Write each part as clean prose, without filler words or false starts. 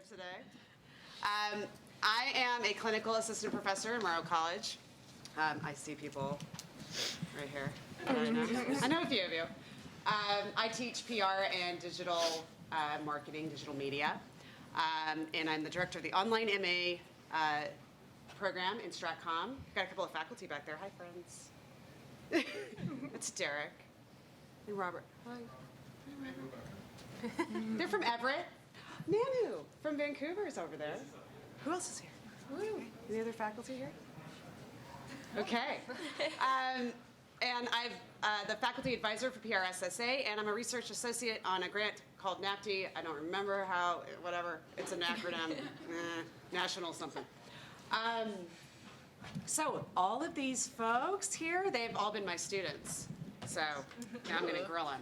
today. I am a clinical assistant professor in Morrow College. I see people right here. I know a few of you. I teach PR and digital marketing, digital media. And I'm the director of the online MA program in StratCom. Got a couple of faculty back there. Hi, friends. That's Derek and Robert. Hi. They're from Everett. Manu from Vancouver is over there. Who else is here? Woo. Any other faculty here? Okay. And I'm the faculty advisor for PRSSA, and I'm a research associate on a grant called NAPTI. I don't remember how, whatever. It's an acronym, national something. So all of these folks here, they've all been my students. So now I'm going to grill them.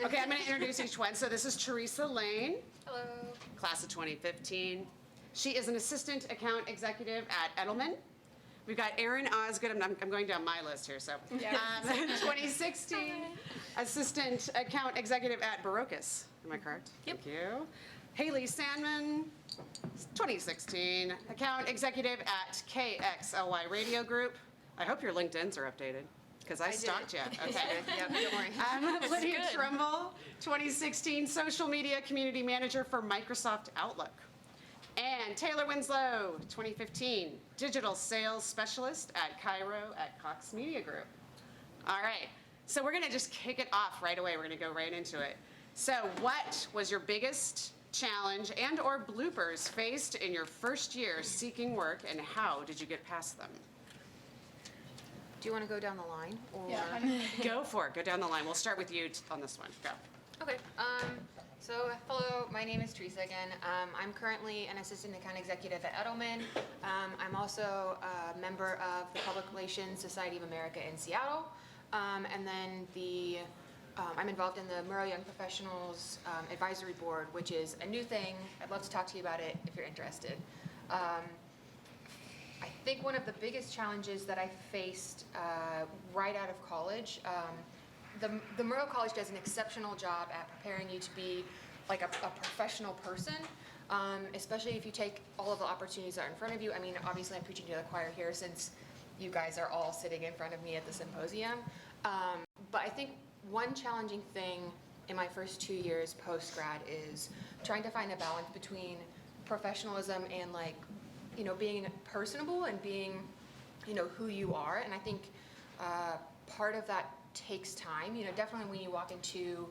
Okay, I'm going to introduce each one. So this is Teresa Lane. Hello. Class of 2015. She is an assistant account executive at Edelman. We've got Erin Osgood. I'm going down my list here. So 2016, assistant account executive at Barocas. Am I correct? Yep. Thank you. Haley Sandman, 2016, account executive at KXLY Radio Group. I hope your LinkedIn's are updated, because I stalked you. Okay. Yep, don't worry. Lydia Trumbull, 2016, social media community manager for Microsoft Outlook. And Taylor Winslow, 2015, digital sales specialist at Cairo at Cox Media Group. All right, so we're gonna just kick it off right away. We're gonna go right into it. So what was your biggest challenge and or bloopers faced in your first year seeking work, and how did you get past them? Do you want to go down the line? Or? Yeah. Go for it, go down the line. We'll start with you on this one, go. Okay. So hello, my name is Teresa again. I'm currently an assistant account executive at Edelman. I'm also a member of the Public Relations Society of America in Seattle. And then I'm involved in the Murrow Young Professionals Advisory Board, which is a new thing. I'd love to talk to you about it if you're interested. I think one of the biggest challenges that I faced right out of college, the Murrow College does an exceptional job at preparing you to be like a professional person, especially if you take all of the opportunities that are in front of you. I mean, obviously I'm preaching to the choir here since you guys are all sitting in front of me at the symposium. But I think one challenging thing in my first 2 years post-grad is trying to find a balance between professionalism and being personable and being, who you are. And I think part of that takes time. Definitely when you walk into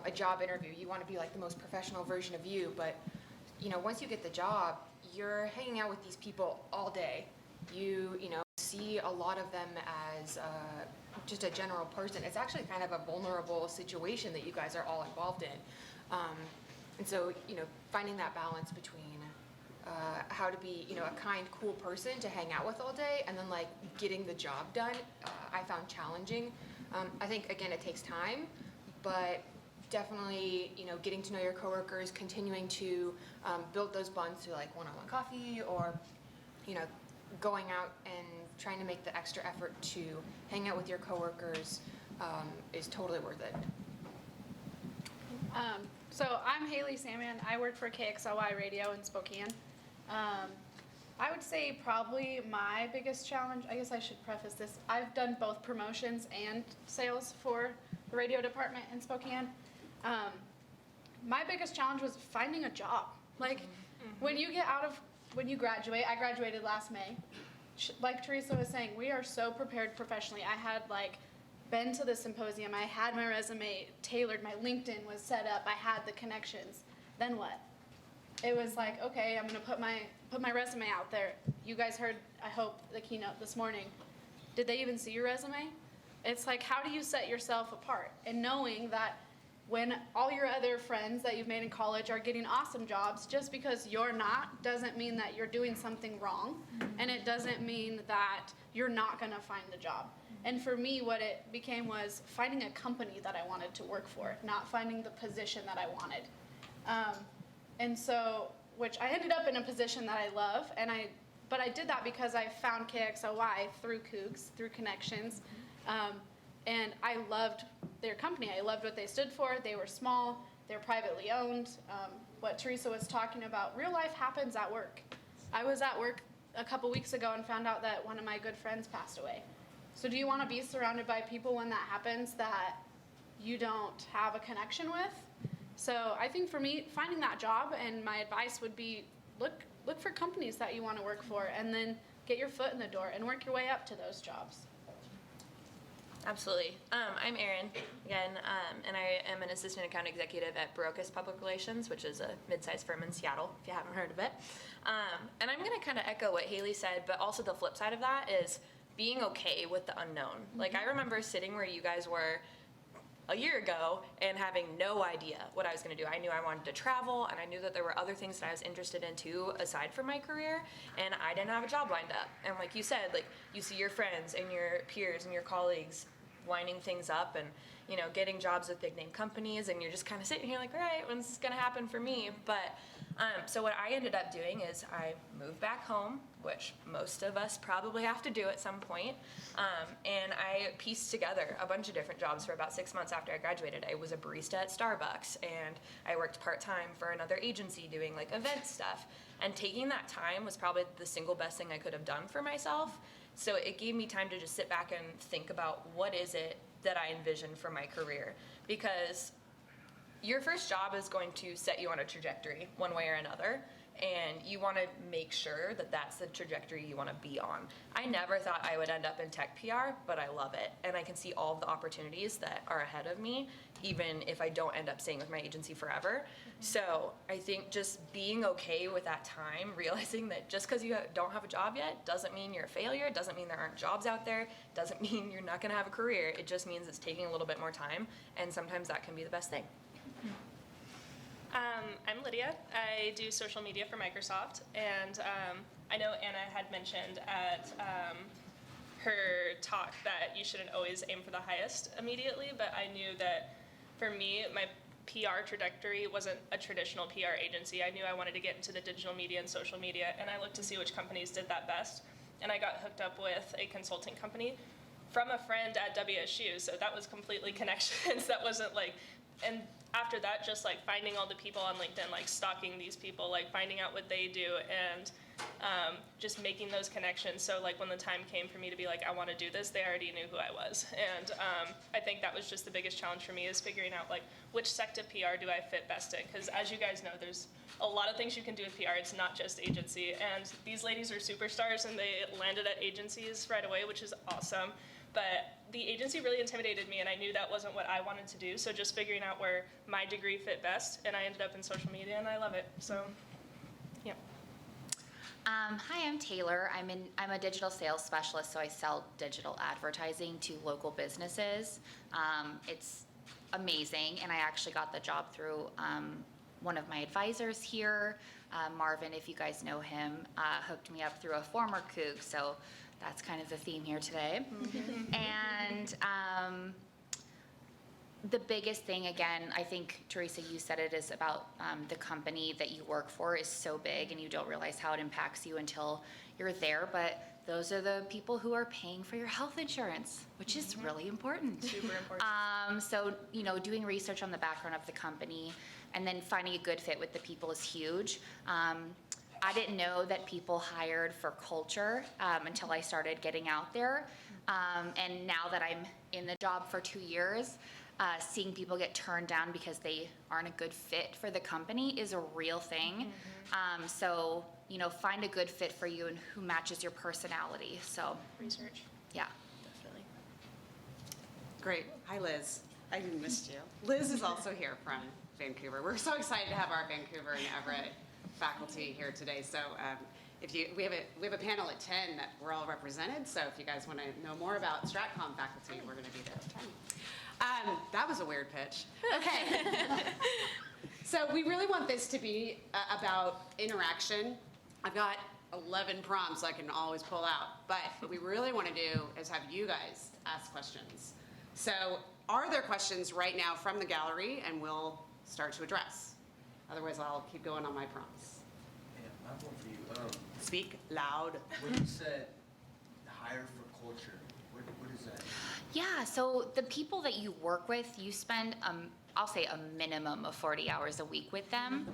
a job interview, you want to be like the most professional version of you. But, once you get the job, you're hanging out with these people all day. You see a lot of them as just a general person. It's actually kind of a vulnerable situation that you guys are all involved in. And so, finding that balance between how to be, a kind, cool person to hang out with all day, and then getting the job done, I found challenging. I think again it takes time, but definitely getting to know your coworkers, continuing to build those bonds through one-on-one coffee, or going out and trying to make the extra effort to hang out with your coworkers is totally worth it. So I'm Haley Salmon. I work for KXLY Radio in Spokane. I would say probably my biggest challenge, I guess I should preface this, I've done both promotions and sales for the radio department in Spokane. My biggest challenge was finding a job. When you graduate, I graduated last May. Like Teresa was saying, we are so prepared professionally. I had been to the symposium, I had my resume tailored, my LinkedIn was set up, I had the connections. Then what? It was okay, I'm gonna put my resume out there. You guys heard, I hope, the keynote this morning. Did they even see your resume? It's how do you set yourself apart? And knowing that when all your other friends that you've made in college are getting awesome jobs, just because you're not doesn't mean that you're doing something wrong, and it doesn't mean that you're not gonna find the job. And for me, what it became was finding a company that I wanted to work for, not finding the position that I wanted. And so, which I ended up in a position that I love, but I did that because I found KXLY through Cougs, through connections, and I loved their company. I loved what they stood for. They were small. they're privately owned. What Teresa was talking about, real life happens at work. I was at work a couple weeks ago and found out that one of my good friends passed away. So do you want to be surrounded by people when that happens that you don't have a connection with? So I think for me, finding that job, and my advice would be look for companies that you want to work for, and then get your foot in the door and work your way up to those jobs. Absolutely. I'm Erin again, and I am an assistant account executive at Barocas Public Relations, which is a mid-sized firm in Seattle, if you haven't heard of it. And I'm going to kind of echo what Haley said, but also the flip side of that is being okay with the unknown. Like, I remember sitting where you guys were a year ago and having no idea what I was going to do. I knew I wanted to travel, and I knew that there were other things that I was interested in too aside from my career, and I didn't have a job lined up. And like you said, like, you see your friends and your peers and your colleagues lining things up and, you know, getting jobs with big name companies, and you're just kind of sitting here like, all right, when's this gonna happen for me? But so what I ended up doing is I moved back home, which most of us probably have to do at some point, and I pieced together a bunch of different jobs for about 6 months after I graduated. I was a barista at Starbucks, and I worked part-time for another agency doing like event stuff, and taking that time was probably the single best thing I could have done for myself. So it gave me time to just sit back and think about what is it that I envision for my career, because your first job is going to set you on a trajectory one way or another, and you want to make sure that that's the trajectory you want to be on. I never thought I would end up in tech PR, but I love it, and I can see all of the opportunities that are ahead of me, even if I don't end up staying with my agency forever. So I think just being okay with that time, realizing that just because you don't have a job yet doesn't mean you're a failure, doesn't mean there aren't jobs out there, doesn't mean you're not going to have a career. It just means it's taking a little bit more time, and sometimes that can be the best thing. I'm Lydia. I do social media for Microsoft, and I know Anna had mentioned at her talk that you shouldn't always aim for the highest immediately, but I knew that for me, my PR trajectory wasn't a traditional PR agency. I knew I wanted to get into the digital media and social media, and I looked to see which companies did that best, and I got hooked up with a consulting company from a friend at WSU, so that was completely connections. That wasn't like, and after that, just like finding all the people on LinkedIn, like stalking these people, like finding out what they do, and just making those connections. So like when the time came for me to be like, I want to do this, they already knew who I was. And I think that was just the biggest challenge for me, is figuring out like which sector PR do I fit best in? Because as you guys know, there's a lot of things you can do with PR. It's not just agency. And these ladies are superstars, and they landed at agencies right away, which is awesome. But the agency really intimidated me, and I knew that wasn't what I wanted to do. So just figuring out where my degree fit best, and I ended up in social media, and I love it. So, yeah. Hi, I'm Taylor. I'm a digital sales specialist, so I sell digital advertising to local businesses. It's amazing, and I actually got the job through one of my advisors here, Marvin, if you guys know him, hooked me up through a former Coug, so that's kind of the theme here today. And the biggest thing, again, I think, Teresa, you said it, is about the company that you work for is so big, and you don't realize how it impacts you until you're there. But those are the people who are paying for your health insurance, which is really important. Super important. So, you know, doing research on the background of the company and then finding a good fit with the people is huge. I didn't know that people hired for culture until I started getting out there. And now that I'm in the job for 2 years, seeing people get turned down because they aren't a good fit for the company is a real thing. So, you know, find a good fit for you and who matches your personality. So, Research. yeah. Definitely. Great. Hi, Liz. I missed you. Liz is also here from Vancouver. We're so excited to have our Vancouver and Everett faculty here today. So we have a panel at 10 that we're all represented. So if you guys want to know more about StratCom faculty, we're going to be there at 10. That was a weird pitch. Okay. So we really want this to be about interaction. I've got 11 prompts I can always pull out, but what we really want to do is have you guys ask questions. So are there questions right now from the gallery, and we'll start to address? Otherwise, I'll keep going on my prompts. Yeah, I have one for you. Speak loud. When you said hire for culture, what is that? Yeah, so the people that you work with, you spend I'll say a minimum of 40 hours a week with them.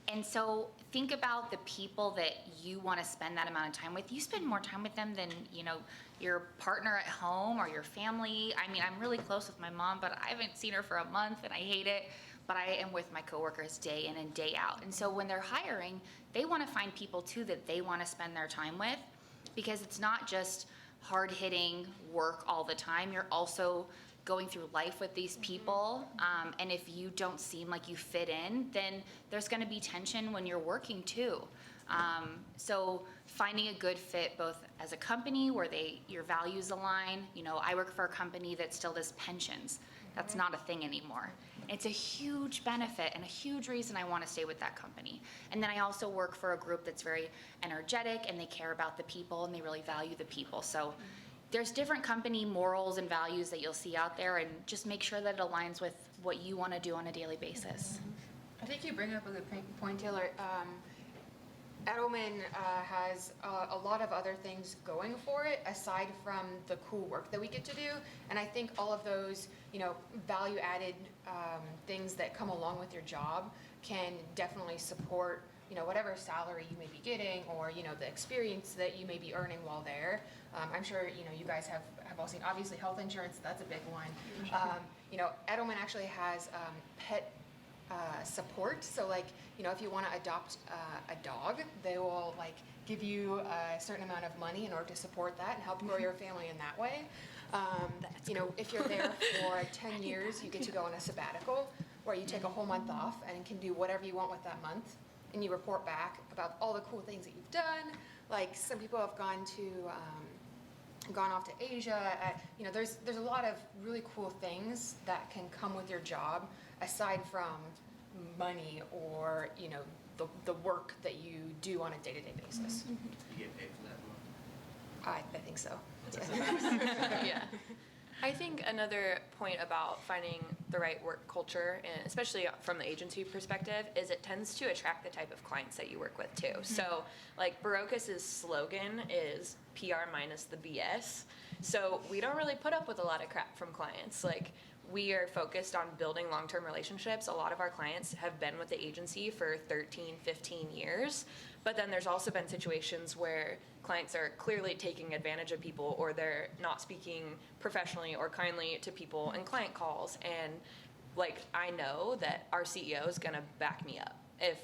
And so think about the people that you want to spend that amount of time with. You spend more time with them than, your partner at home or your family. I mean, I'm really close with my mom, but I haven't seen her for a month and I hate it. But I am with my coworkers day in and day out. And so when they're hiring, they want to find people too that they want to spend their time with, because it's not just hard-hitting work all the time. You're also going through life with these people. And if you don't seem like you fit in, then there's going to be tension when you're working too. So finding a good fit both as a company where your values align. I work for a company that still does pensions. That's not a thing anymore. It's a huge benefit and a huge reason I want to stay with that company. And then I also work for a group that's very energetic and they care about the people and they really value the people. So there's different company morals and values that you'll see out there, and just make sure that it aligns with what you want to do on a daily basis. I think you bring up a good point, Taylor. Edelman has a lot of other things going for it aside from the cool work that we get to do. And I think all of those, value-added things that come along with your job can definitely support, whatever salary you may be getting, or, the experience that you may be earning while there. I'm sure, you guys have all seen, obviously, health insurance, that's a big one. Edelman actually has pet support. So if you want to adopt a dog, they will give you a certain amount of money in order to support that and help grow your family in that way. If you're there for 10 years, you get to go on a sabbatical where you take a whole month off and can do whatever you want with that month, and you report back about all the cool things that you've done. Like some people have gone off to Asia. There's a lot of really cool things that can come with your job aside from money or the work that you do on a day-to-day basis. You get paid for that one? I think so. Yeah. I think another point about finding the right work culture, and especially from the agency perspective, is it tends to attract the type of clients that you work with too. So Barocas's slogan is PR minus the BS. So we don't really put up with a lot of crap from clients. We are focused on building long-term relationships. A lot of our clients have been with the agency for 13, 15 years. But then there's also been situations where clients are clearly taking advantage of people, or they're not speaking professionally or kindly to people in client calls. And I know that our CEO is gonna back me up. If,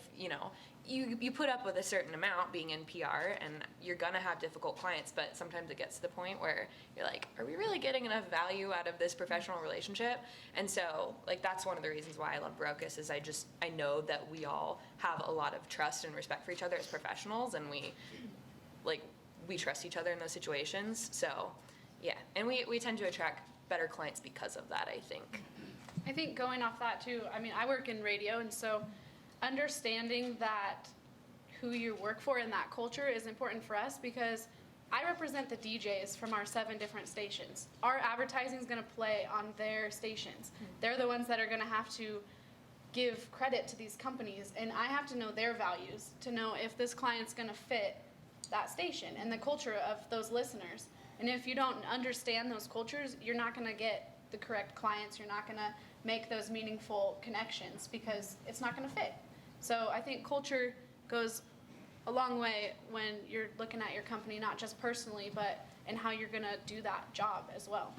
you put up with a certain amount being in PR, and you're gonna have difficult clients, but sometimes it gets to the point where you're like, are we really getting enough value out of this professional relationship? And so that's one of the reasons why I love Barocas, is I know that we all have a lot of trust and respect for each other as professionals, and we trust each other in those situations. So yeah, and we tend to attract better clients because of that, I think. I think going off that too, I work in radio, and so understanding that who you work for in that culture is important for us, because I represent the DJs from our 7 different stations. Our advertising is going to play on their stations. They're the ones that are going to have to give credit to these companies, and I have to know their values to know if this client's going to fit that station and the culture of those listeners. And if you don't understand those cultures, you're not going to get the correct clients. You're not going to make those meaningful connections because it's not going to fit. So I think culture goes a long way when you're looking at your company, not just personally, but in how you're going to do that job as well.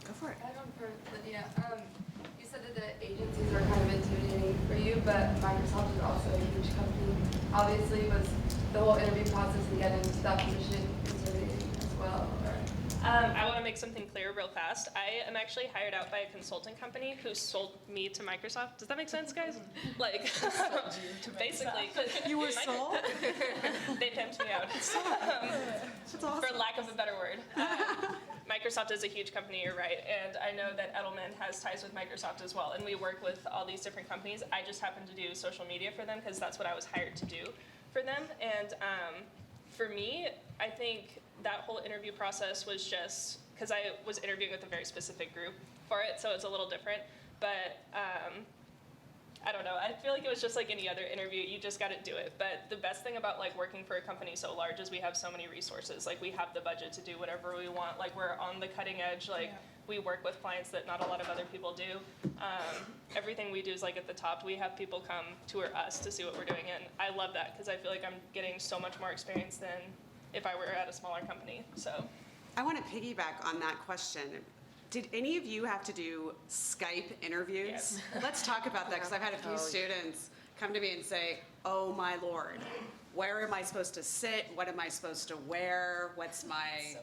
Go for it. I don't for Lydia. You said that the agencies are kind of intimidating for you, but Microsoft is also a huge company. Obviously, was the whole interview process and getting to that position intimidating as well? Or? I want to make something clear real fast. I am actually hired out by a consulting company who sold me to Microsoft. Does that make sense, guys? Basically. You were sold? They pimped me out. That's awesome. For lack of a better word. Microsoft is a huge company, you're right. And I know that Edelman has ties with Microsoft as well. And we work with all these different companies. I just happen to do social media for them because that's what I was hired to do for them. And for me, I think that whole interview process was just, because I was interviewing with a very specific group for it, so it's a little different. But I don't know. I feel like it was just like any other interview. You just got to do it. But the best thing about working for a company so large is we have so many resources. We have the budget to do whatever we want. We're on the cutting edge. we work with clients that not a lot of other people do. Everything we do is like at the top. We have people come tour us to see what we're doing, and I love that because I feel like I'm getting so much more experience than if I were at a smaller company. So I want to piggyback on that question. Did any of you have to do Skype interviews? Yes. Let's talk about that, because I've had a few students come to me and say, oh my Lord, where am I supposed to sit? What am I supposed to wear? What's my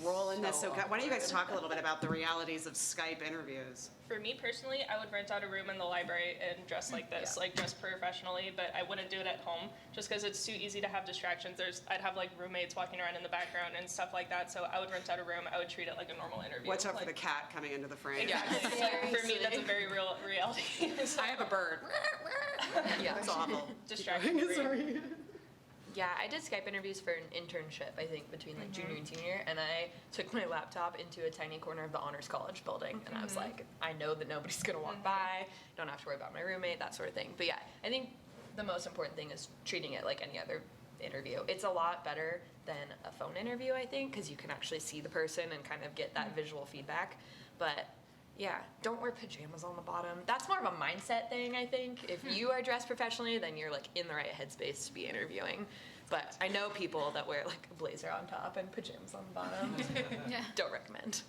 role in this? So why don't you guys talk a little bit about the realities of Skype interviews? for me personally, I would rent out a room in the library and dress like this, like dress professionally, but I wouldn't do it at home just because it's too easy to have distractions. I'd have like roommates walking around in the background and stuff like that. So I would rent out a room. I would treat it like a normal interview. Watch out for like, the cat coming into the frame. Exactly. For me, that's a very real reality. So, I have a bird. Yeah. It's awful. distraction free. Sorry. Yeah, I did Skype interviews for an internship, I think, between like junior and senior, and I took my laptop into a tiny corner of the Honors College building, and I was like, I know that nobody's gonna walk by, don't have to worry about my roommate, that sort of thing. But yeah, I think the most important thing is treating it like any other interview. It's a lot better than a phone interview, I think, because you can actually see the person and kind of get that visual feedback. But yeah, don't wear pajamas on the bottom. That's more of a mindset thing, I think. If you are dressed professionally, then you're like in the right headspace to be interviewing. But I know people that wear like a blazer on top and pajamas on the bottom. Yeah. Don't recommend.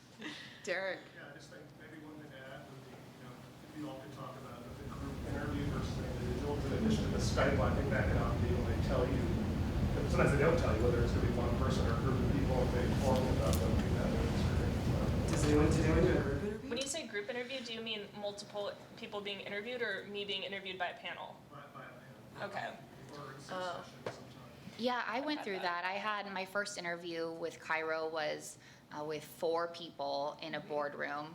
Derek. Yeah, I just think maybe one thing to add would be, if you all could talk about the group interview versus the individual, in addition to the Skype, I think that can be when they tell you, sometimes they don't tell you whether it's going to be one person or a group of people, and they inform you about them. Does anyone do a group interview? When you say group interview, do you mean multiple people being interviewed or me being interviewed by a panel? Okay. Yeah, I went through that. I had my first interview with Cairo was with 4 people in a boardroom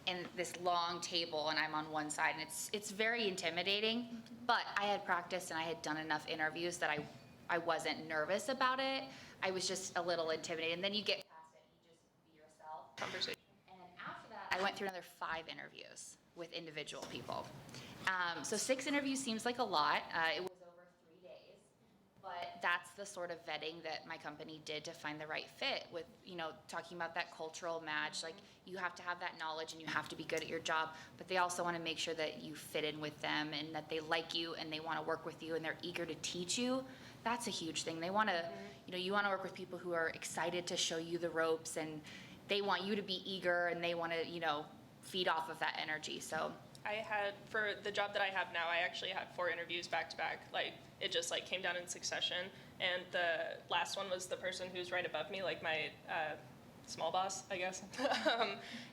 in this long table, and I'm on one side, and it's very intimidating. But I had practiced and I had done enough interviews that I wasn't nervous about it. I was just a little intimidated. And then you get past it, and you just be yourself. Conversation. And then after that, I went through another 5 interviews with individual people. So 6 interviews seems like a lot. It was over 3 days, but that's the sort of vetting that my company did to find the right fit with, talking about that cultural match. Like, you have to have that knowledge and you have to be good at your job, but they also want to make sure that you fit in with them and that they like you and they want to work with you and they're eager to teach you. That's a huge thing. They want to, you want to work with people who are excited to show you the ropes, and they want you to be eager, and they want to, feed off of that energy. So for the job that I have now, I actually had 4 interviews back to back. Like, it just like came down in succession. And the last one was the person who's right above me, like my small boss, I guess.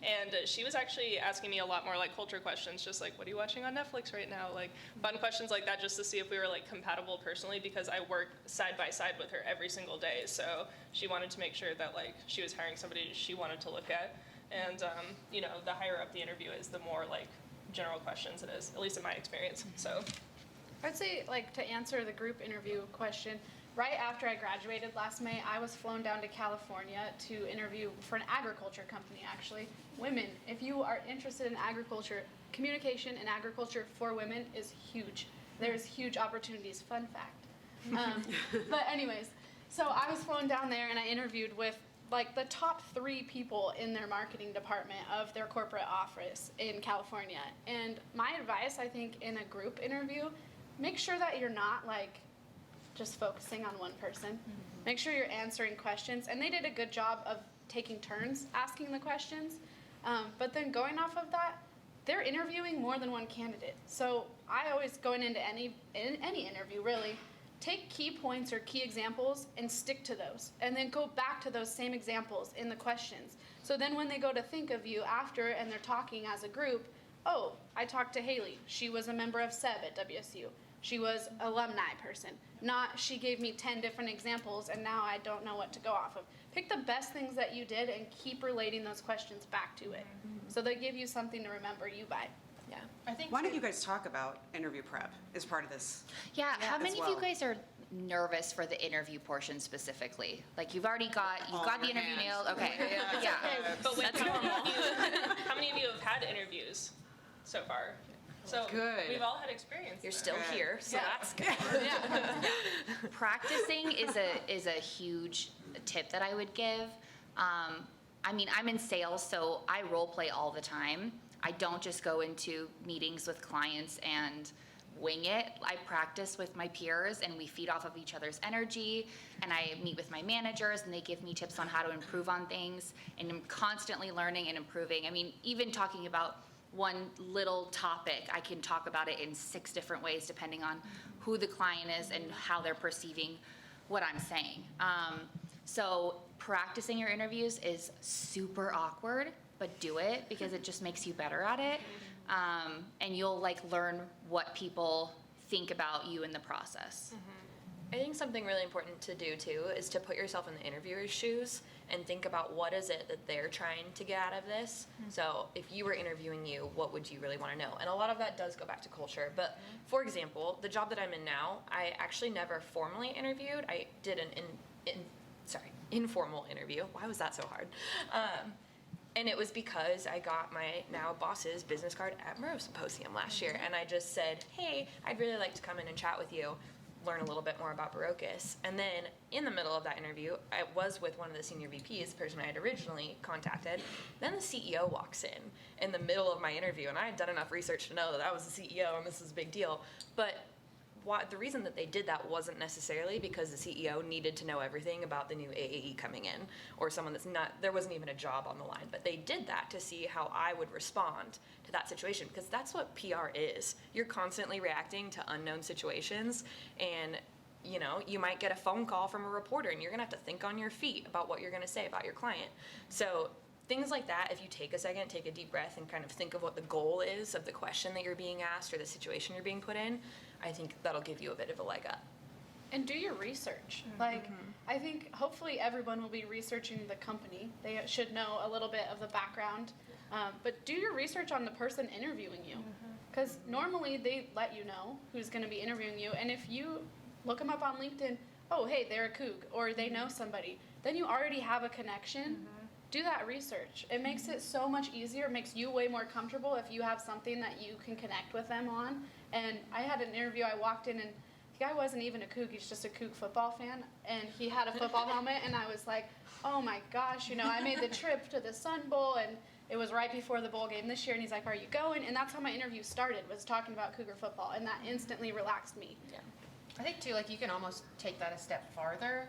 And she was actually asking me a lot more like culture questions, just like, what are you watching on Netflix right now? Like fun questions like that, just to see if we were like compatible personally, because I work side by side with her every single day. So she wanted to make sure that like she was hiring somebody she wanted to look at. And the higher up the interview is, the more like general questions it is, at least in my experience. So I'd say, like, to answer the group interview question, right after I graduated last May, I was flown down to California to interview for an agriculture company, actually. Women, if you are interested in agriculture, communication in agriculture for women is huge. There's huge opportunities, fun fact. But anyways, so I was flown down there and I interviewed with like the top 3 people in their marketing department of their corporate office in California. And my advice, I think, in a group interview, make sure that you're not like just focusing on one person. Mm-hmm. Make sure you're answering questions. And they did a good job of taking turns asking the questions. But then going off of that, they're interviewing more than one candidate. So I always, going into any interview really, take key points or key examples and stick to those. And then go back to those same examples in the questions. So then when they go to think of you after and they're talking as a group, oh, I talked to Haley. She was a member of SEB at WSU. She was an alumni person. Not she gave me 10 different examples and now I don't know what to go off of. Pick the best things that you did and keep relating those questions back to it. So they give you something to remember you by. Yeah. I think Why don't you guys talk about interview prep as part of this? yeah, how as many of you well. guys are nervous for the interview portion specifically? Like, you've already got All the your interview hands. nailed. Okay. Yeah. But wait, how many of you have had interviews so far? So Good. we've all had experience. You're there. still Good. here, so Yeah. that's good. Practicing is a huge tip that I would give. I mean, I'm in sales, so I role play all the time. I don't just go into meetings with clients and wing it. I practice with my peers and we feed off of each other's energy, and I meet with my managers and they give me tips on how to improve on things, and I'm constantly learning and improving. I mean, even talking about one little topic, I can talk about it in 6 different ways depending on who the client is and how they're perceiving what I'm saying. So practicing your interviews is super awkward, but do it because it just makes you better at it. And you'll like learn what people think about you in the process. I think something really important to do too is to put yourself in the interviewer's shoes and think about what is it that they're trying to get out of this. So if you were interviewing you, what would you really want to know? And a lot of that does go back to culture. But for example, the job that I'm in now, I actually never formally interviewed. I did an informal interview. Why was that so hard? And it was because I got my now boss's business card at Murrow Symposium last year, and I just said, hey, I'd really like to come in and chat with you, learn a little bit more about Barocas. And then in the middle of that interview, I was with one of the senior VPs, the person I had originally contacted. Then the CEO walks in the middle of my interview, and I had done enough research to know that I was the CEO and this was a big deal. But the reason that they did that wasn't necessarily because the CEO needed to know everything about the new AAE coming in, or someone there wasn't even a job on the line, but they did that to see how I would respond to that situation, because that's what PR is. You're constantly reacting to unknown situations, and you might get a phone call from a reporter and you're gonna have to think on your feet about what you're gonna say about your client. So things like that, if you take a second, take a deep breath and kind of think of what the goal is of the question that you're being asked or the situation you're being put in, I think that'll give you a bit of a leg up. And do your research. Like, I think hopefully everyone will be researching the company. They should know a little bit of the background. But do your research on the person interviewing you. Because normally they let you know who's going to be interviewing you. And if you look them up on LinkedIn, oh, hey, they're a kook, or they know somebody, then you already have a connection. Do that research. It makes it so much easier. It makes you way more comfortable if you have something that you can connect with them on. And I had an interview, I walked in and the guy wasn't even a kook, he's just a kook football fan. And he had a football helmet and I was like, oh my gosh, I made the trip to the Sun Bowl and it was right before the bowl game this year. And he's like, are you going? And that's how my interview started, was talking about Cougar football. And that instantly relaxed me. Yeah. I think too, like you can almost take that a step farther.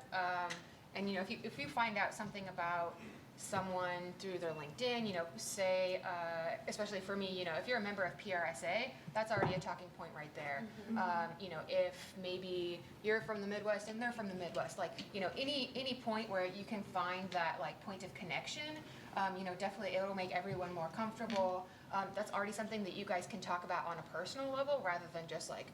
And if you find out something about someone through their LinkedIn, say, especially for me, if you're a member of PRSA, that's already a talking point right there. If maybe you're from the Midwest and they're from the Midwest, like, any point where you can find that like point of connection, definitely it'll make everyone more comfortable. That's already something that you guys can talk about on a personal level rather than just like,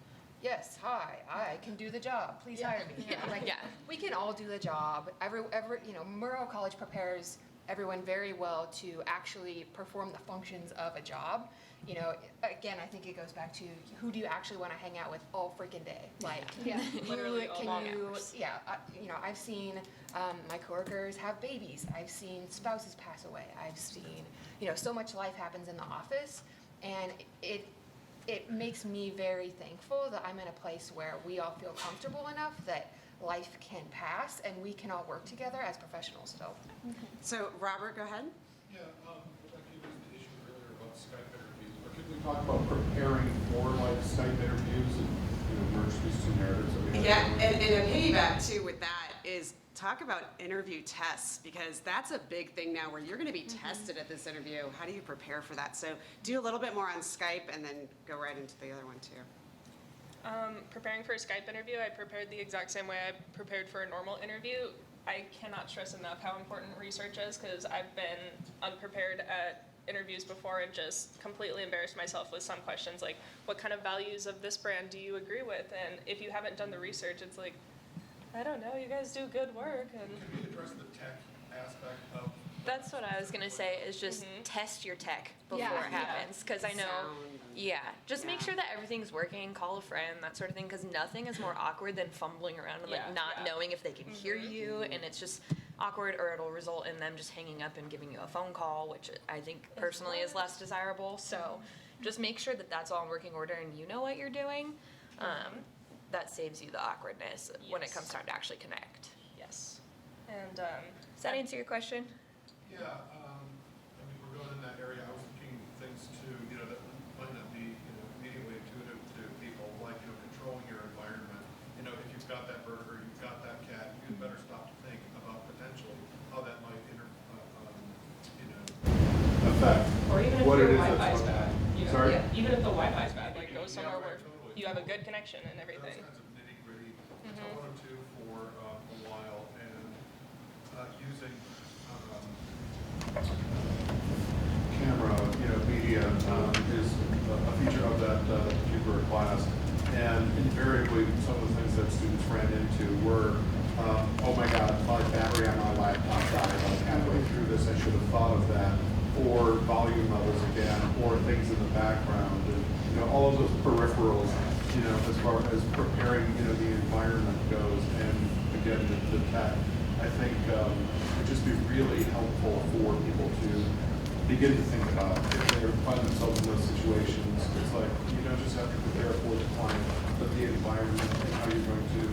yes, hi, I can do the job, please hire me. We can all do the job. Murrow College prepares everyone very well to actually perform the functions of a job. Again, I think it goes back to who do you actually want to hang out with all freaking day? Like, Literally all long hours. I've seen my coworkers have babies. I've seen spouses pass away. I've seen, so much life happens in the office, and it makes me very thankful that I'm in a place where we all feel comfortable enough that life can pass and we can all work together as professionals. So Robert, go ahead. Yeah, like you raised the issue earlier about Skype interviews, but could we talk about preparing for like Skype interviews and merge these two narratives? And a piggyback too with that is talk about interview tests, because that's a big thing now where you're going to be tested at this interview. How do you prepare for that? So do a little bit more on Skype and then go right into the other one too. Preparing for a Skype interview, I prepared the exact same way I prepared for a normal interview. I cannot stress enough how important research is, because I've been unprepared at interviews before and just completely embarrassed myself with some questions like, what kind of values of this brand do you agree with? And if you haven't done the research, it's like, I don't know, you guys do good work. And Could we address the tech aspect of? That's what I was gonna say, is just test your tech before it happens, because I know, just make sure that everything's working, call a friend, that sort of thing, because nothing is more awkward than fumbling around and like not knowing if they can hear you, and it's just awkward, or it'll result in them just hanging up and giving you a phone call, which I think personally is less desirable. So just make sure that that's all in working order and you know what you're doing. That saves you the awkwardness when it comes time to actually connect. yes. And Does that answer your question? Yeah, I mean, we're going in that area. I was thinking things too, that might not be, immediately intuitive to people, like, controlling your environment. If you've got that burger, you've got that cat, you'd better stop to think about potentially how that might affect Or even if what your it is Wi-Fi's that's bad. Sorry? Yeah, even if the Wi-Fi's bad, like go somewhere Yeah, where right, totally. you have a good connection and everything. Those kinds of nitty gritty. So I wanted to for a while, and using camera, media is a feature of that particular class. And invariably, some of the things that students ran into were, oh my God, my battery on my laptop died like halfway through this. I should have thought of that. Or volume levels again, or things in the background, and all of those peripherals, as far as preparing, the environment goes, and again, the tech. I think it'd just be really helpful for people to begin to think about if they find themselves in those situations. It's like you don't just have to prepare for the client, but the environment and how you're going to,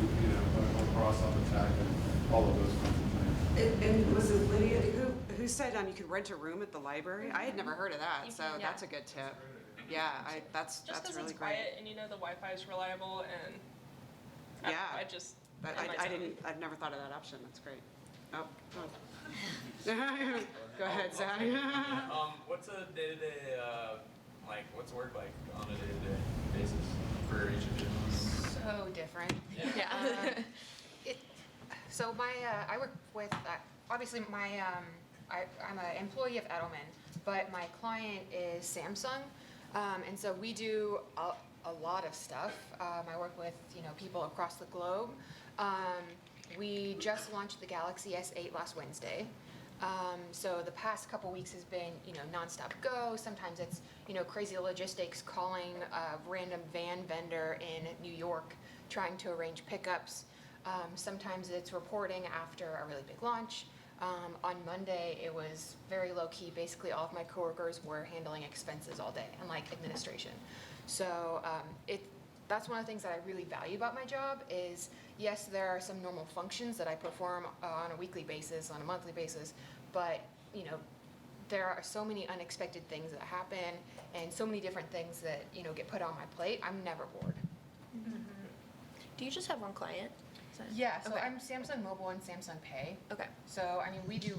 come across on the tech and all of those kinds of things. And was it Lydia who said you could rent a room at the library? I had never heard of that, You so can, yeah. that's a good tip. Yeah, that's Just because really it's great. quiet and the Wi-Fi is reliable and Yeah. I just I've never thought of that option. That's great. Oh. Go ahead, Zach. What's a day-to-day, what's work like on a day-to-day basis for each of you? So different. Yeah. So I work with, obviously I'm an employee of Edelman, but my client is Samsung. And so we do a lot of stuff. I work with, people across the globe. We just launched the Galaxy S8 last Wednesday. So the past couple weeks has been, nonstop go. Sometimes it's, crazy logistics, calling a random van vendor in New York, trying to arrange pickups. Sometimes it's reporting after a really big launch. On Monday, it was very low-key. Basically, all of my coworkers were handling expenses all day and administration. So that's one of the things that I really value about my job is, yes, there are some normal functions that I perform on a weekly basis, on a monthly basis, but, there are so many unexpected things that happen and so many different things that, get put on my plate. I'm never bored. Do you just have one client? Yeah, so Okay. I'm Samsung Mobile and Samsung Pay. Okay. So, we do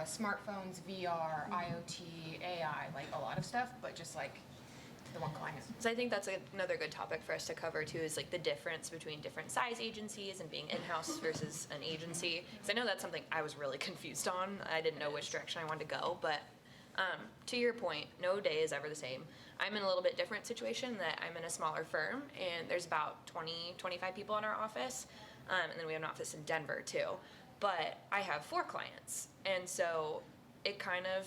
smartphones, VR, IoT, AI, a lot of stuff, but just the one client. So I think that's another good topic for us to cover too, is the difference between different size agencies and being in-house versus an agency. Because I know that's something I was really confused on. I didn't know which direction I wanted to go, but to your point, no day is ever the same. I'm in a little bit different situation that I'm in a smaller firm and there's about 20, 25 people in our office. And then we have an office in Denver too. But I have 4 clients. And so it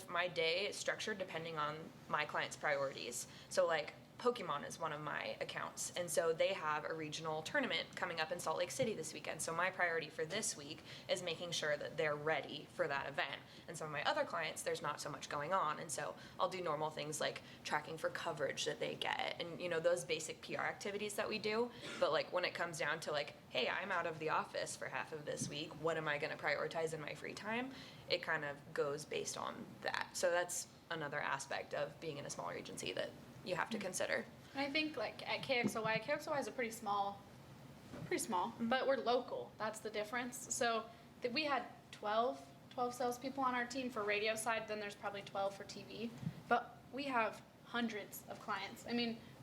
my day is structured depending on my clients' priorities. So Pokemon is one of my accounts. And so they have a regional tournament coming up in Salt Lake City this weekend. So my priority for this week is making sure that they're ready for that event. And some of my other clients, there's not so much going on. And so I'll do normal things like tracking for coverage that they get and, those basic PR activities that we do. But when it comes down to hey, I'm out of the office for half of this week, what am I going to prioritize in my free time? It goes based on that. So that's another aspect of being in a smaller agency that you have to consider. I think at KXOY is a pretty small, but we're local. That's the difference. So we had 12 salespeople on our team for radio side, then there's probably 12 for TV. But we have hundreds of clients.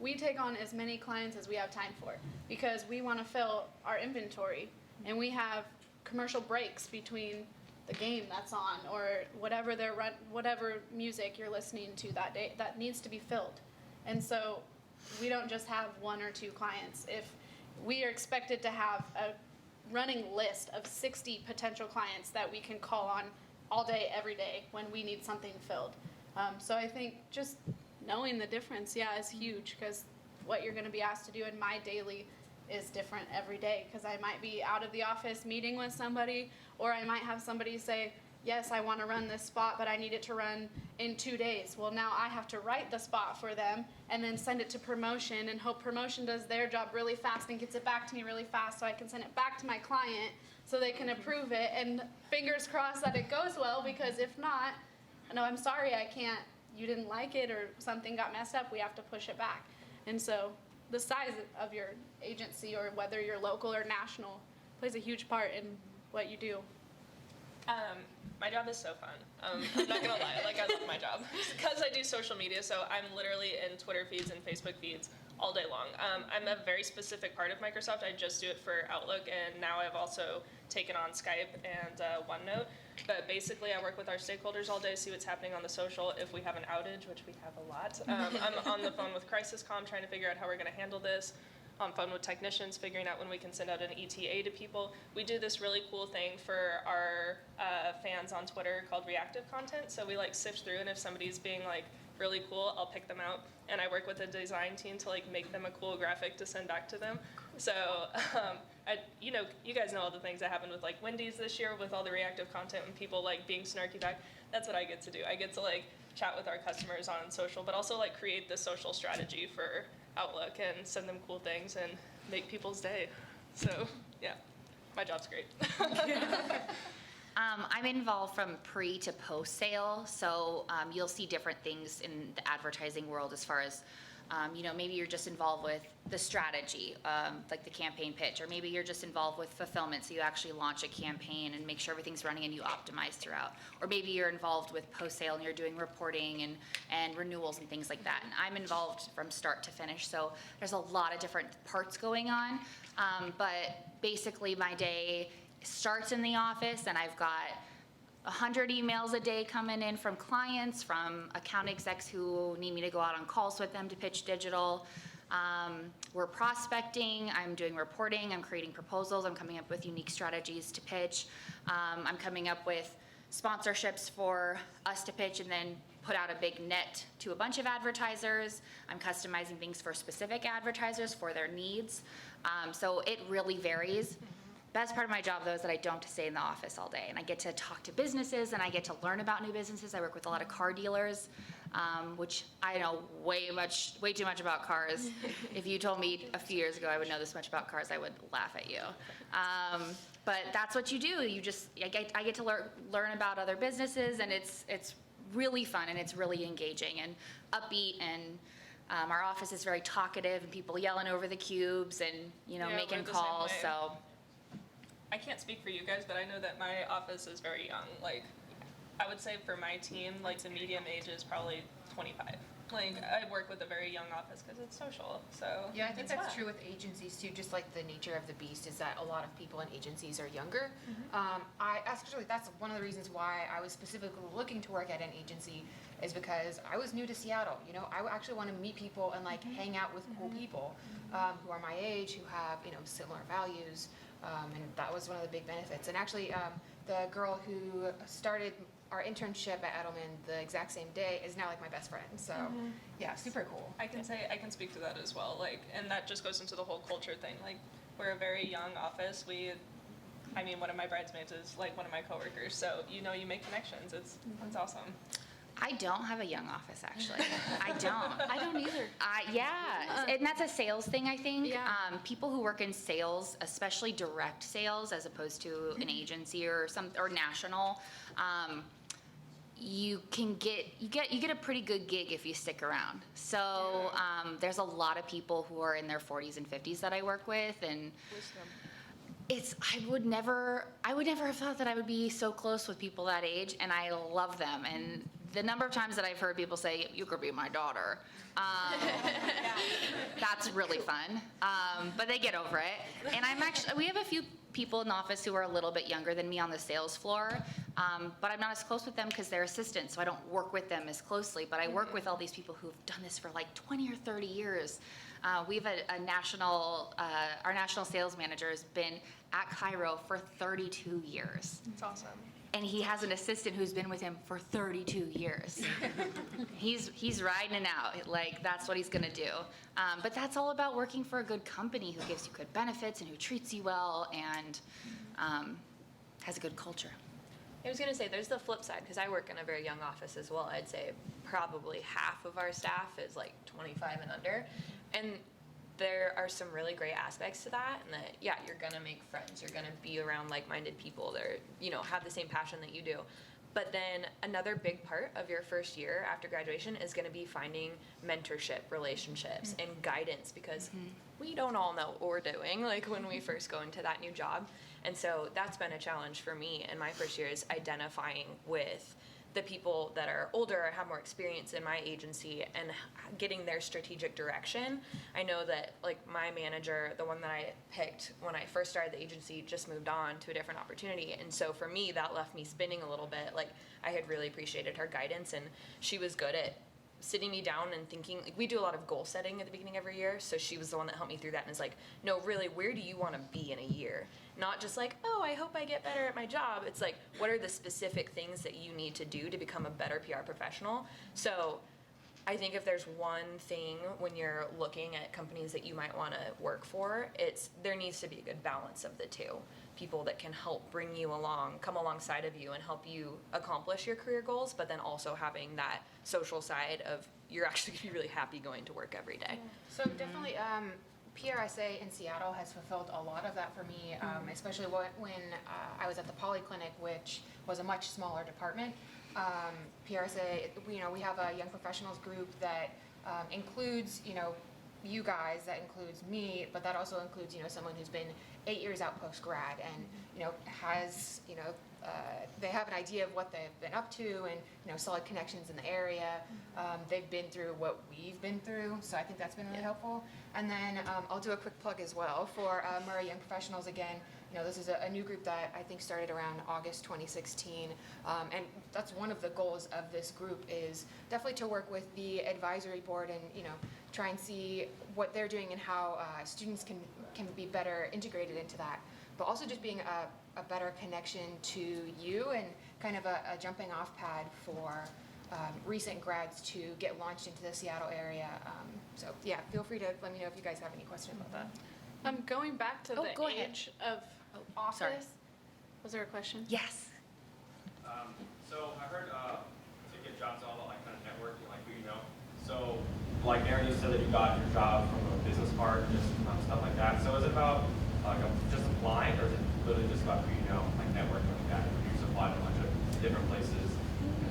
We take on as many clients as we have time for because we want to fill our inventory and we have commercial breaks between the game that's on or whatever music you're listening to that day that needs to be filled. And so we don't just have 1 or 2 clients. If we are expected to have a running list of 60 potential clients that we can call on all day, every day when we need something filled. So I think just knowing the difference, is huge because what you're going to be asked to do in my daily is different every day because I might be out of the office meeting with somebody or I might have somebody say, yes, I want to run this spot, but I need it to run in 2 days. Well, now I have to write the spot for them and then send it to promotion and hope promotion does their job really fast and gets it back to me really fast so I can send it back to my client so they can approve it. And fingers crossed that it goes well, because if not, no, I'm sorry, I can't, you didn't like it or something got messed up, we have to push it back. And so the size of your agency, or whether you're local or national, plays a huge part in what you do. My job is so fun. I'm not gonna lie, like I love my job because I do social media. So I'm literally in Twitter feeds and Facebook feeds all day long. I'm a very specific part of Microsoft. I just do it for Outlook, and now I've also taken on Skype and OneNote. But basically, I work with our stakeholders all day, see what's happening on the social. If we have an outage, which we have a lot, I'm on the phone with CrisisCom trying to figure out how we're gonna handle this. On phone with technicians, figuring out when we can send out an ETA to people. We do this really cool thing for our fans on Twitter called reactive content. So we like sift through, and if somebody's being like really cool, I'll pick them out, and I work with a design team to like make them a cool graphic to send back to them. So you guys know all the things that happened with like Wendy's this year with all the reactive content and people like being snarky back. That's what I get to do. I get to like chat with our customers on social, but also like create the social strategy for Outlook and send them cool things and make people's day. So yeah, my job's great. I'm involved from pre to post sale, so you'll see different things in the advertising world as far as, maybe you're just involved with the strategy, like the campaign pitch, or maybe you're just involved with fulfillment, so you actually launch a campaign and make sure everything's running and you optimize throughout. Or maybe you're involved with post sale and you're doing reporting and renewals and things like that. And I'm involved from start to finish, so there's a lot of different parts going on. But basically my day starts in the office, and I've got 100 emails a day coming in from clients, from account execs who need me to go out on calls with them to pitch digital. We're prospecting, I'm doing reporting, I'm creating proposals, I'm coming up with unique strategies to pitch. I'm coming up with sponsorships for us to pitch and then put out a big net to a bunch of advertisers. I'm customizing things for specific advertisers for their needs. So it really varies. Best part of my job, though, is that I don't have to stay in the office all day, and I get to talk to businesses, and I get to learn about new businesses. I work with a lot of car dealers, which I know way too much about cars. If you told me a few years ago I would know this much about cars, I would laugh at you. But that's what you do. I get to learn about other businesses, and it's really fun, and it's really engaging and upbeat, and our office is very talkative, and people yelling over the cubes and making we're the same calls. way. So. I can't speak for you guys, but I know that my office is very young. Like, I would say for my team, like the median age is probably 25. Like, I work with a very young office because it's social. So Yeah, I think it's that's fun. true with agencies too. Just like the nature of the beast is that a lot of people in agencies are younger. That's one of the reasons why I was specifically looking to work at an agency, is because I was new to Seattle. I actually want to meet people and like hang out with cool people who are my age, who have similar values. And that was one of the big benefits. And actually, the girl who started our internship at Edelman the exact same day is now like my best friend. So yeah, super cool. I can speak to that as well. Like, and that just goes into the whole culture thing. Like, we're a very young office. One of my bridesmaids is like one of my coworkers. So you make connections. It's awesome. I don't have a young office, actually. I don't. I don't either. And that's a sales thing, I think. Yeah. People who work in sales, especially direct sales, as opposed to an agency or national, you get a pretty good gig if you stick around. So there's a lot of people who are in their 40s and 50s that I work with, and I would never have thought that I would be so close with people that age, and I love them. And the number of times that I've heard people say, "You could be my daughter," that's really fun. But they get over it. And we have a few people in the office who are a little bit younger than me on the sales floor, but I'm not as close with them because they're assistants, so I don't work with them as closely. But I work with all these people who've done this for like 20 or 30 years. We have our national sales manager has been at Cairo for 32 years. It's awesome. And he has an assistant who's been with him for 32 years. He's riding it out. Like, that's what he's gonna do. But that's all about working for a good company who gives you good benefits and who treats you well and has a good culture. I was gonna say, there's the flip side, because I work in a very young office as well. I'd say probably half of our staff is like 25 and under. And there are some really great aspects to that, and that, yeah, you're gonna make friends, you're gonna be around like-minded people that are, you know, have the same passion that you do. But then another big part of your first year after graduation is gonna be finding mentorship relationships and guidance, because we don't all know what we're doing, like when we first go into that new job. And so that's been a challenge for me in my first year, is identifying with the people that are older or have more experience in my agency and getting their strategic direction. I know that like my manager, the one that I picked when I first started the agency, just moved on to a different opportunity. And so for me, that left me spinning a little bit. Like I had really appreciated her guidance, and she was good at sitting me down and thinking, like we do a lot of goal setting at the beginning of every year. So she was the one that helped me through that and is like, no, really, where do you want to be in a year? Not just like, oh, I hope I get better at my job. It's like, what are the specific things that you need to do to become a better PR professional? So I think if there's one thing when you're looking at companies that you might want to work for, it's there needs to be a good balance of the two. People that can help bring you along, come alongside of you and help you accomplish your career goals, but then also having that social side of you're actually going to be really happy going to work every day. So definitely, PRSA in Seattle has fulfilled a lot of that for me, especially when I was at the Polyclinic, which was a much smaller department. PRSA, we have a young professionals group that includes, you guys, that includes me, but that also includes, someone who's been 8 years out post-grad and, has, they have an idea of what they've been up to and, solid connections in the area. They've been through what we've been through, so I think that's been really helpful. And then I'll do a quick plug as well for Murray Young Professionals again. This is a new group that I think started around August 2016, and that's one of the goals of this group is definitely to work with the advisory board and try and see what they're doing and how students can be better integrated into that, but also just being a better connection to you and kind of a jumping off pad for recent grads to get launched into the Seattle area. So yeah, feel free to let me know if you guys have any questions about that. Going back to Oh, the go ahead. age of office. sorry. Was there a question? Yes. So I heard to get jobs all about like kind of networking, like who you know. So like Aaron, you said that you got your job from a business card, just stuff like that. So is it about just applying, or is it literally just about who you know, like networking like that? You just apply to a bunch of different places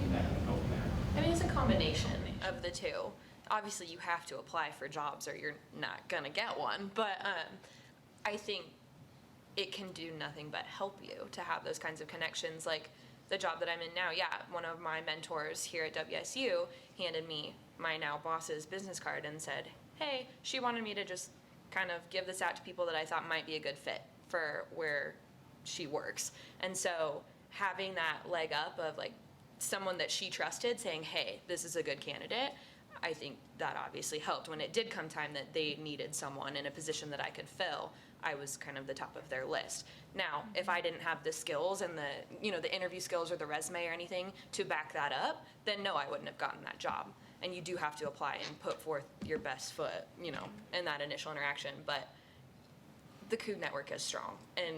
and then go from there. I mean, it's a combination of the two. Obviously, you have to apply for jobs or you're not gonna get one, but I think it can do nothing but help you to have those kinds of connections. Like the job that I'm in now, yeah, one of my mentors here at WSU handed me my now boss's business card and said, hey, she wanted me to just kind of give this out to people that I thought might be a good fit for where she works. And so having that leg up of like someone that she trusted saying, hey, this is a good candidate, I think that obviously helped. When it did come time that they needed someone in a position that I could fill, I was kind of the top of their list. Now, if I didn't have the skills and the interview skills or the resume or anything to back that up, then no, I wouldn't have gotten that job. And you do have to apply and put forth your best foot, in that initial interaction. But the Coug network is strong, and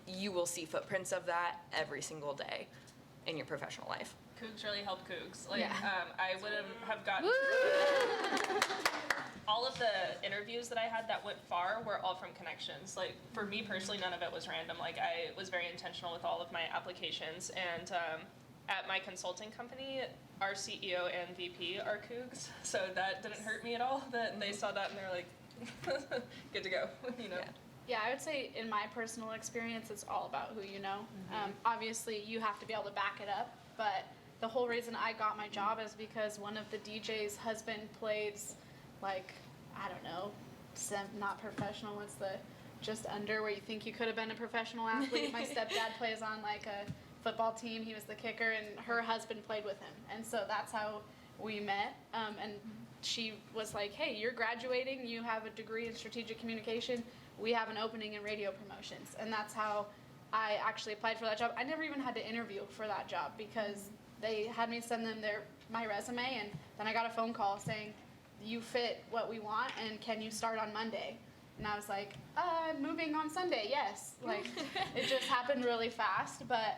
you will see footprints of that every single day in your professional life. Cougs really help Cougs. Like, Yeah. I would have gotten all of the interviews that I had that went far were all from connections. Like, for me personally, none of it was random. Like, I was very intentional with all of my applications. And at my consulting company, our CEO and VP are Cougs. So that didn't hurt me at all that they saw that and they're like, good to go, Yeah. Yeah, I would say in my personal experience, it's all about who you know. Obviously, you have to be able to back it up, but the whole reason I got my job is because one of the DJ's husband plays, like, I don't know, not professional, what's the just under where you think you could have been a professional athlete. My stepdad plays on like a football team. He was the kicker, and her husband played with him. And so that's how we met. And she was like, hey, you're graduating, you have a degree in strategic communication, we have an opening in radio promotions. And that's how I actually applied for that job. I never even had to interview for that job because they had me send them my resume, and then I got a phone call saying, you fit what we want, and can you start on Monday? And I was like, I'm moving on Sunday, yes. Like, it just happened really fast, but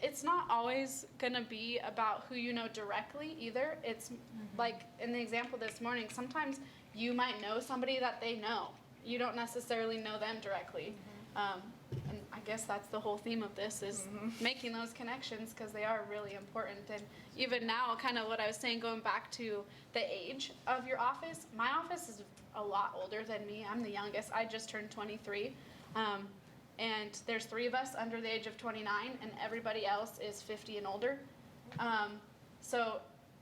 it's not always gonna be about who you know directly either. It's like in the example this morning, sometimes you might know somebody that they know. You don't necessarily know them directly. And I guess that's the whole theme of this is making those connections because they are really important. And even now, kind of what I was saying, going back to the age of your office, my office is a lot older than me. I'm the youngest. I just turned 23. And there's 3 of us under the age of 29, and everybody else is 50 and older.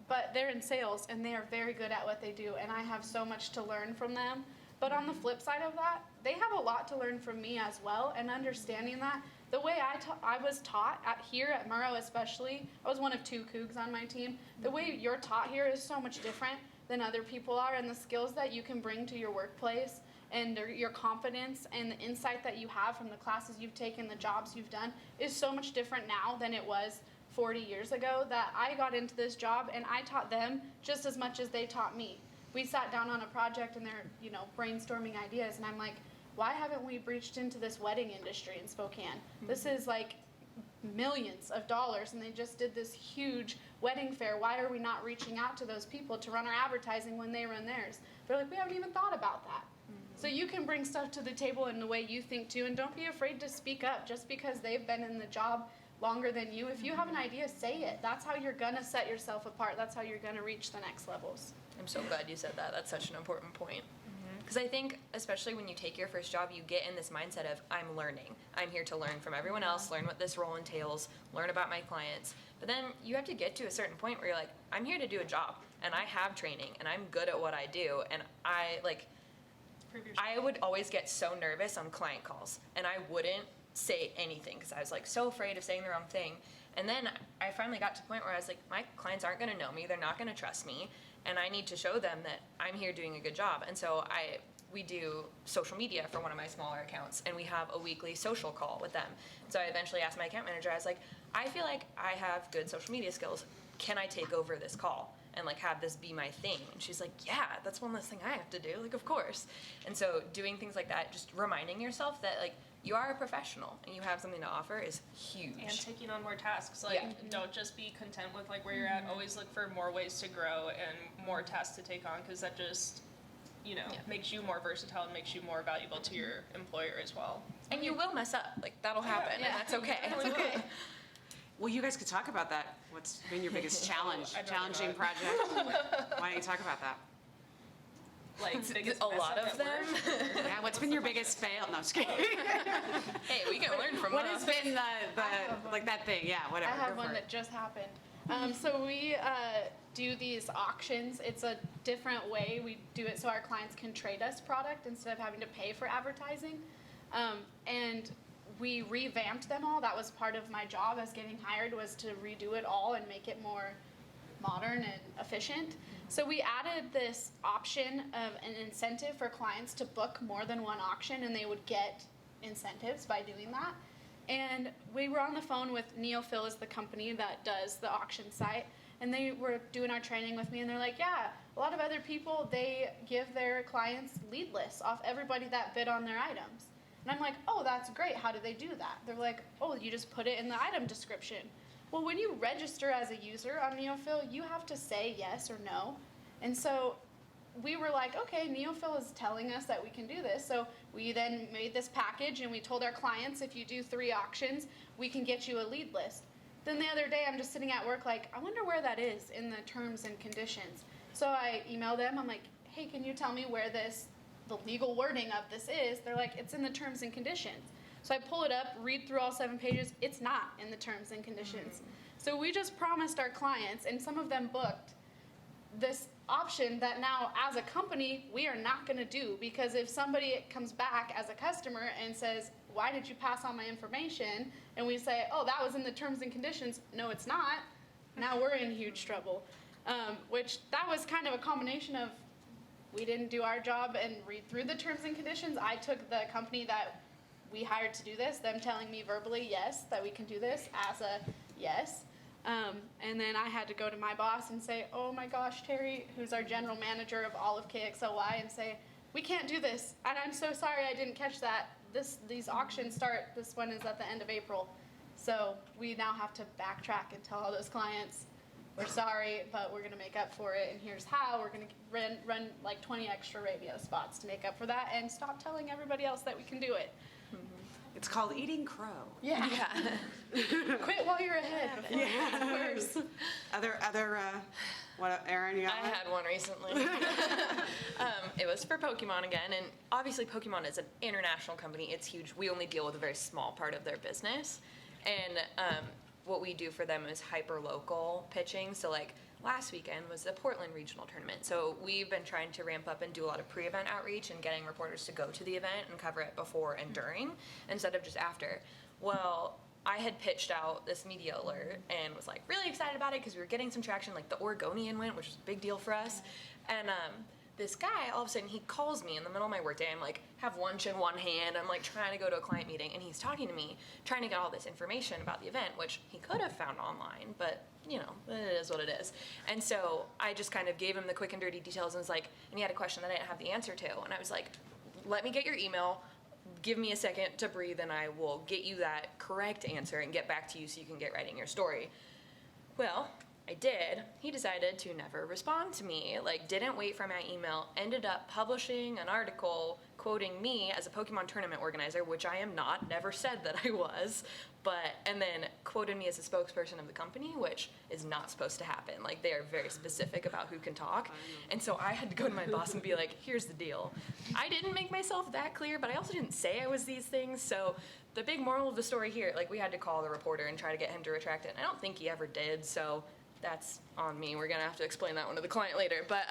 But they're in sales, and they are very good at what they do, and I have so much to learn from them. But on the flip side of that, they have a lot to learn from me as well, and understanding that the way I was taught here at Murrow especially, I was one of 2 Cougs on my team. The way you're taught here is so much different than other people are, and the skills that you can bring to your workplace and your confidence and the insight that you have from the classes you've taken, the jobs you've done, is so much different now than it was 40 years ago, that I got into this job and I taught them just as much as they taught me. We sat down on a project and they're, brainstorming ideas, and I'm like, why haven't we breached into this wedding industry in Spokane? This is like millions of dollars, and they just did this huge wedding fair. Why are we not reaching out to those people to run our advertising when they run theirs? They're like, we haven't even thought about that. So you can bring stuff to the table in the way you think too, and don't be afraid to speak up just because they've been in the job longer than you. If you have an idea, say it. That's how you're gonna set yourself apart. That's how you're gonna reach the next levels. I'm so glad you said that. That's such an important point. Because I think, especially when you take your first job, you get in this mindset of, I'm learning. I'm here to learn from everyone else, learn what this role entails, learn about my clients. But then you have to get to a certain point where you're like, I'm here to do a job, and I have training, and I'm good at what I do, and I would always get so nervous on client calls, and I wouldn't say anything because I was like so afraid of saying the wrong thing. And then I finally got to the point where I was like, my clients aren't going to know me, they're not going to trust me, and I need to show them that I'm here doing a good job. And so we do social media for one of my smaller accounts, and we have a weekly social call with them. So I eventually asked my account manager, I was like, I feel like I have good social media skills. Can I take over this call and have this be my thing? And she's like, yeah, that's one less thing I have to do. Of course. And so doing things like that, just reminding yourself that you are a professional and you have something to offer is huge. And taking on more tasks. Don't just be content with where you're at. Always look for more ways to grow and more tasks to take on, because that just, makes you more versatile and makes you more valuable to your employer as well. And you will mess up. That'll happen, and that's okay. That's okay. Well, you guys could talk about that. What's been your biggest challenging project? Why don't you talk about that? Biggest a lot of them. Yeah, what's been your biggest fail? No, just kidding. Hey, we can learn from What us. has been that thing? Yeah, whatever. I have Go for one it. that just happened. So we do these auctions. It's a different way we do it so our clients can trade us product instead of having to pay for advertising. And we revamped them all. That was part of my job as getting hired, was to redo it all and make it more modern and efficient. So we added this option of an incentive for clients to book more than one auction, and they would get incentives by doing that. And we were on the phone with Neophil, is the company that does the auction site, and they were doing our training with me, and they're like, yeah, a lot of other people, they give their clients lead lists off everybody that bid on their items. And I'm like, oh, that's great. How do they do that? They're like, oh, you just put it in the item description. Well, when you register as a user on Neophil, you have to say yes or no. And so we were like, okay, Neophil is telling us that we can do this. So we then made this package, and we told our clients, if you do 3 auctions, we can get you a lead list. Then the other day, I'm just sitting at work like, I wonder where that is in the terms and conditions. So I emailed them. I'm like, hey, can you tell me where the legal wording of this is? They're like, it's in the terms and conditions. So I pull it up, read through all 7 pages. It's not in the terms and conditions. So we just promised our clients, and some of them booked, this option that now as a company we are not going to do, because if somebody comes back as a customer and says, why did you pass on my information? And we say, oh, that was in the terms and conditions. No, it's not. Now we're in huge trouble. Which that was kind of a combination of, we didn't do our job and read through the terms and conditions. I took the company that we hired to do this, them telling me verbally, yes, that we can do this, as a yes. And then I had to go to my boss and say, oh my gosh, Terry, who's our general manager of all of KXLY, and say, we can't do this. And I'm so sorry I didn't catch that. These auctions start, this one is at the end of April. So we now have to backtrack and tell all those clients, we're sorry, but we're gonna make up for it, and here's how. We're gonna run like 20 extra radio spots to make up for that, and stop telling everybody else that we can do it. It's called eating crow. Yeah. Quit while you're ahead. Before it's worse. What, Aaron, you got I one? had one recently. It was for Pokemon again, and obviously Pokemon is an international company. It's huge. We only deal with a very small part of their business, and what we do for them is hyper-local pitching. So like last weekend was the Portland Regional Tournament. So we've been trying to ramp up and do a lot of pre-event outreach and getting reporters to go to the event and cover it before and during instead of just after. Well, I had pitched out this media alert and was like really excited about it because we were getting some traction. Like the Oregonian went, which was a big deal for us. And this guy, all of a sudden, he calls me in the middle of my workday. I'm like, have lunch in one hand. I'm like trying to go to a client meeting, and he's talking to me, trying to get all this information about the event, which he could have found online, but you know, it is what it is. And so I just kind of gave him the quick and dirty details and was like, and he had a question that I didn't have the answer to. And I was like, let me get your email. Give me a second to breathe, and I will get you that correct answer and get back to you so you can get writing your story. Well, I did. He decided to never respond to me, like didn't wait for my email, ended up publishing an article quoting me as a Pokemon tournament organizer, which I am not, never said that I was, and then quoted me as a spokesperson of the company, which is not supposed to happen. Like they are very specific about who can talk. And so I had to go to my boss and be like, here's the deal. I didn't make myself that clear, but I also didn't say I was these things. So the big moral of the story here, like we had to call the reporter and try to get him to retract it. And I don't think he ever did, so that's on me. We're gonna have to explain that one to the client later. But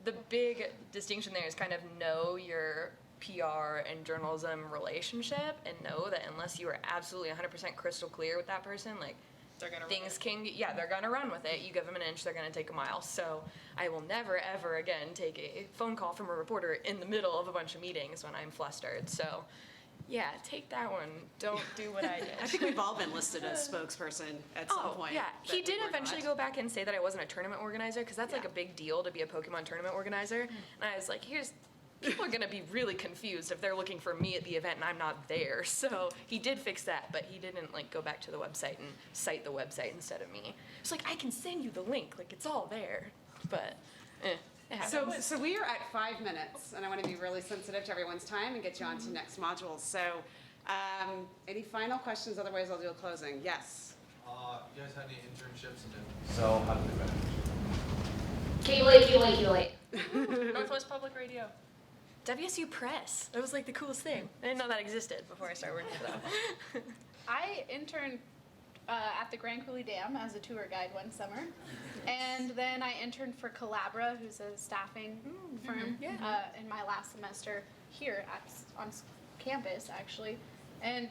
the big distinction there is kind of know your PR and journalism relationship and know that unless you are absolutely 100% crystal clear with that person, like They're gonna things can, they're gonna run with it. You give them an inch, they're gonna take a mile. So I will never ever again take a phone call from a reporter in the middle of a bunch of meetings when I'm flustered. So yeah, take that one. Don't do what I did. I think we've all been listed as spokesperson at some point. Yeah, but he we did were eventually not. go back and say that I wasn't a tournament organizer because that's like Yeah. a big deal to be a Pokemon tournament organizer. And I was like, people are gonna be really confused if they're looking for me at the event and I'm not there. So he did fix that, but he didn't like go back to the website and cite the website instead of me. It's like, I can send you the link, like it's all there. But it happens. So we are at 5 minutes, and I want to be really sensitive to everyone's time and get you on to next modules. So any final questions? Otherwise, I'll do a closing. Yes. You guys had any internships? So how did they manage? Keep late. Northwest Public Radio. WSU Press. That was like the coolest thing. I didn't know that existed before I started working for them. I interned at the Grand Coulee Dam as a tour guide one summer. And then I interned for Collabra, who's a staffing firm, in my last semester here on campus, actually. And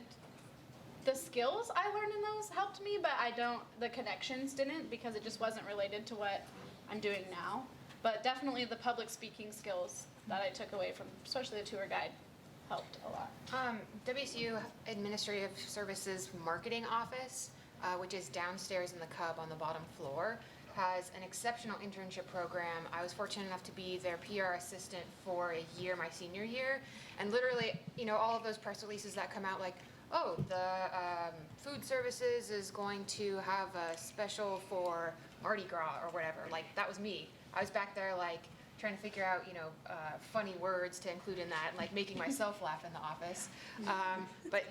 the skills I learned in those helped me, but the connections didn't because it just wasn't related to what I'm doing now. But definitely the public speaking skills that I took away from, especially the tour guide, helped a lot. WSU Administrative Services Marketing Office, which is downstairs in the Cub on the bottom floor, has an exceptional internship program. I was fortunate enough to be their PR assistant for a year, my senior year, and literally, all of those press releases that come out like, oh, the food services is going to have a special for Mardi Gras or whatever. Like, that was me. I was back there like trying to figure out, funny words to include in that, and like making myself laugh in the office. But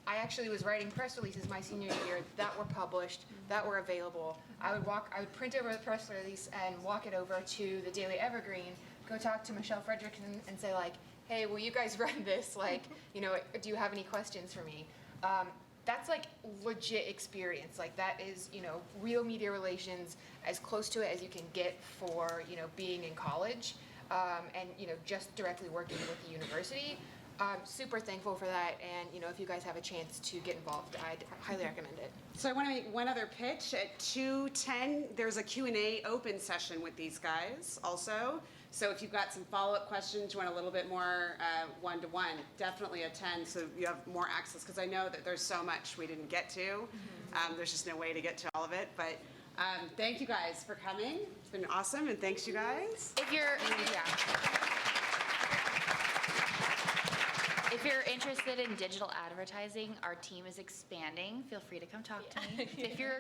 I actually was writing press releases my senior year that were published, that were available. I would print over the press release and walk it over to the Daily Evergreen, go talk to Michelle Fredrickson and say like, hey, will you guys run this? Like, do you have any questions for me? That's like legit experience. Like that is, real media relations, as close to it as you can get for, being in college, and, just directly working with the university. Super thankful for that, and if you guys have a chance to get involved, I'd highly recommend it. So I want to make one other pitch. At 2:10, there's a Q&A open session with these guys also. So if you've got some follow-up questions, you want a little bit more one-to-one, definitely attend so you have more access, because I know that there's so much we didn't get to. There's just no way to get to all of it, but thank you guys for coming. It's been awesome, and thanks you guys. If you're interested in digital advertising, our team is expanding. Feel free to come talk to me. If you're